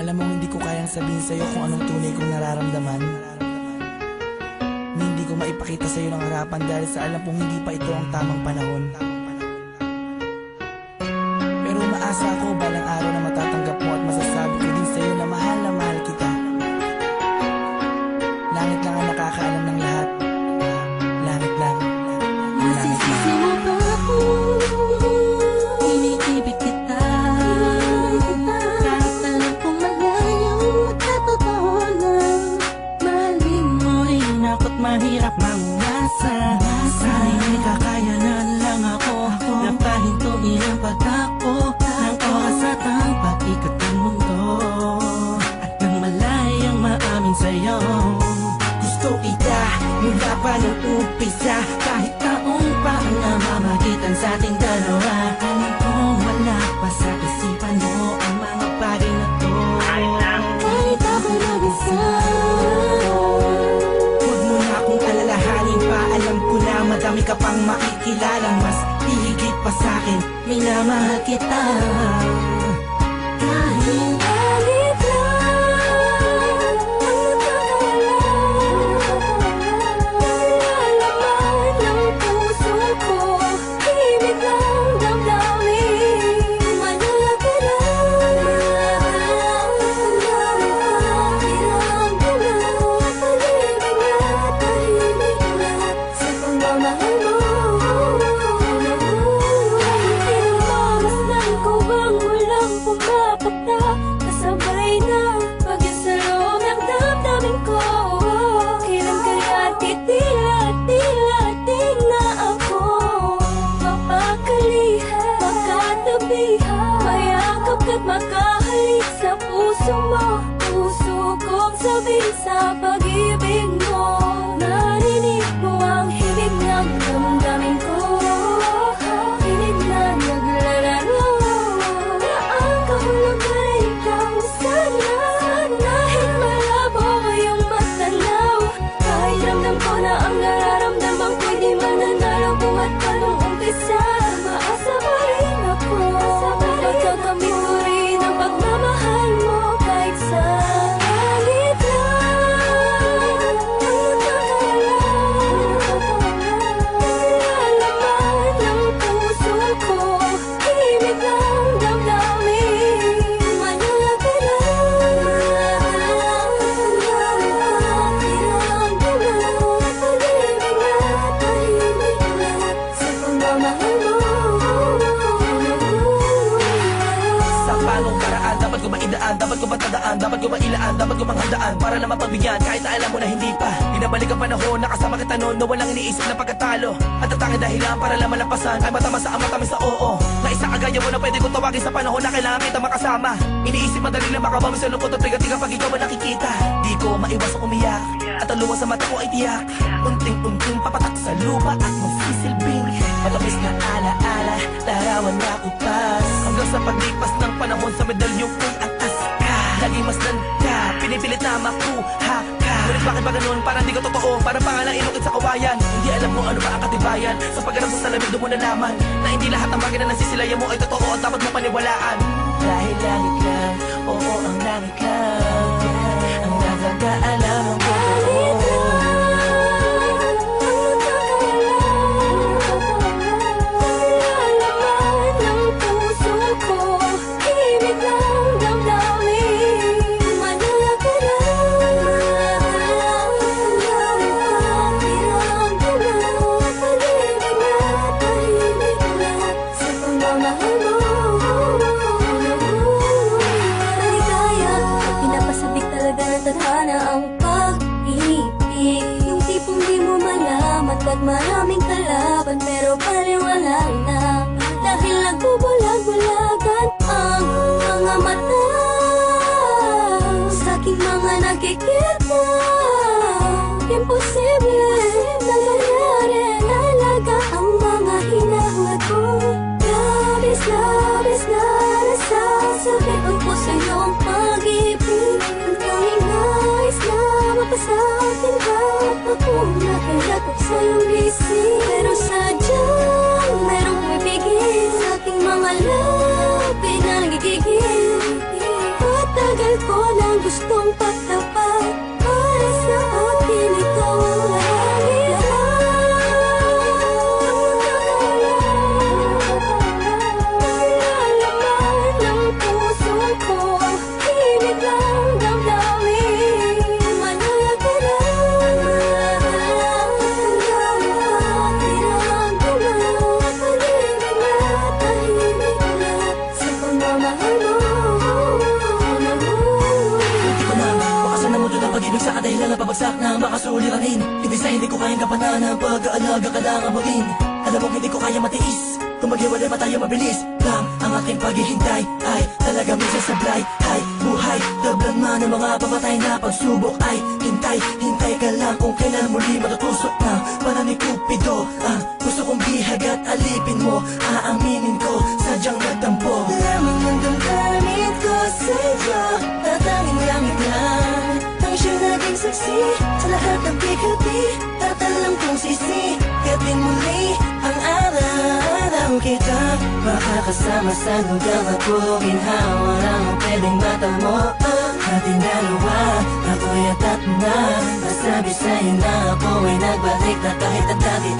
Alam mo, hindi ko kayang sabihin sa'yo kung anong tunay kong nararamdaman. Hindi ko maipakita sa'yo ng harapan dahil sa alam kong hindi pa ito ang tamang panahon. Pero umaasa ako balang araw na matatanggap mo at masasabi ko din sa'yo na mahal kita. Langit lang ang nakakaalam ng lahat. Langit lang. Masisisi mo ba ako? Iniibig kita. Kahit alam kong malayo at totoo lang. Mahalin mo rin ako't mahirap mangasa. May kakayanan lang ako na pahintuin ang pagtakbo ng oras at ang pag-ikot ng mundo. At nang malayang maamin sa'yo, gusto kita mula pa ng umpisa. Kahit taong pa ang namamagitan sa ating dalawa, alam kong wala pa sa isipan mo ang mga bagay na to. Kahit ako mag-isa, huwag mo na akong alalahanin pa. Alam ko na madami ka pang makikilala, mas hihigit pa sa'kin, minamahal kita. Kahit galit lang ang nagkakalaman ng puso ko, himig ng damdamin, manala ka lang. Pag-ibig at tahimik lang sa pagmamahal mo. Pinagmamasdan ko bang walang pumapatak, kasabay na pag-isa loob ng damdamin ko. Kailan kaya titila-tila-ting na ako mapakalihan, makatabihan, mayakap ka't makahalik sa puso mo. Puso kong sabihin sa pag-ibig mo, narinig mo ang himig ng damdamin ko. Himig na naglalaro na ang kahulugan ay ikaw sana. Kahit malabo ngayong matanaw, kahit ramdam ko na ang nararamdaman ko'y di mananalo. Bumat pa nung umpisa, maasa pa rin ako. Pagkakamit ko rin ang pagmamahal mo kahit sa galit lang. Nalalaman ng puso ko, himig ng damdamin, manala ka lang. Pag-ibig at tahimik lang sa pagmamahal mo. Sa panong paraan, dapat ko maidaan, dapat ko matandaan, dapat ko mailaan, dapat ko manghandaan para na mapagbigyan kahit na alam mo na hindi pa. Binabalik ang panahon, nakasama kita noon na walang iniisip na pagkatalo. At ang tanging dahilan para lang malampasan ay matama sa matamis sa oo. Na isa kagaya mo na pwede kong tawagin sa panahon na kailangan kita makasama. Iniisip madali lang makabami sa lungkot at tiga-tiga pag ikaw ang nakikita. Di ko maiwasang umiyak at ang luha sa mata ko ay tiyak. Unting-unting papatak sa lupa at magsisilbing matamis na alaala, larawan na kupas. Hanggang sa paglipas ng panahon sa medalyong ko'y atas ka. Lagi masdan ka, pinipilit na makuha ka. Ngunit bakit ba ganun? Parang di ka totoo, parang pangalang ilukit sa kawayan. Hindi alam mo ano ba ang katibayan. Sa paggarap sa salamig doon mo nalaman na hindi lahat ng bagay na nasisilayan mo ay totoo at dapat mo paniwalaan. Dahil langit lang, oo ang langit lang ang nakakaalam ng totoo. Nalalaman ng puso ko, himig ng damdamin, manala ka lang. Pag-ibig at tahimik lang sa pagmamahal mo. Maligaya at pinapasabik talaga ng tadhana ang pag-ibig. Yung tipong di mo malamat at maraming kalaban pero paliwanag na. Dahil nagbubulag-bulagan ang mga mata sa aking mga nakikita. Imposible na mangyari, nalaga ang mga hinahangad ko. Labis na nasasabit ang puso iyong pag-ibig. Ang tanging nais na mapasakin ka, ako nakilapit sa iyong bisig. Pero sadyang merong pumipigil sa aking mga labi na nagigigil. Patagal ko gustong pagtapat para sa akin ikaw ang langit. Nalalaman ng puso ko, tinig lang damdamin. Manala ka na, sa pagmamahal mo. Hindi ko na makasan na mundo ng pag-ibig sa kadahilan na pabagsak na makasuliranin. Hindi sa hindi ko kayang kapanan ng pag-aalaga ka lang ang maging. Alam mo hindi ko kaya matiis, kung maghiwalay pa tayo mabilis lang ang aking paghihintay ay talaga minsan sablay. Ay buhay, tablan man ng mga papatay na pagsubok ay hintay, hintay ka lang kung kailan muli matutusok ng pala ni Cupido. Ang gusto kong bihag at alipin mo, aaminin ko sadyang nagtampo. Lamang ang damdamin ko sa'yo, tatanging langit lang ang siyang naging saksi sa lahat ng bigati. At alam kong sisigatin muli ang araw kita makakasama sa lugar na puro ginhawa lang ang pwedeng matamo. Ating dalawa, ako'y atat na nasabi sa'yo na ako ay nagbalik na kahit ang dati.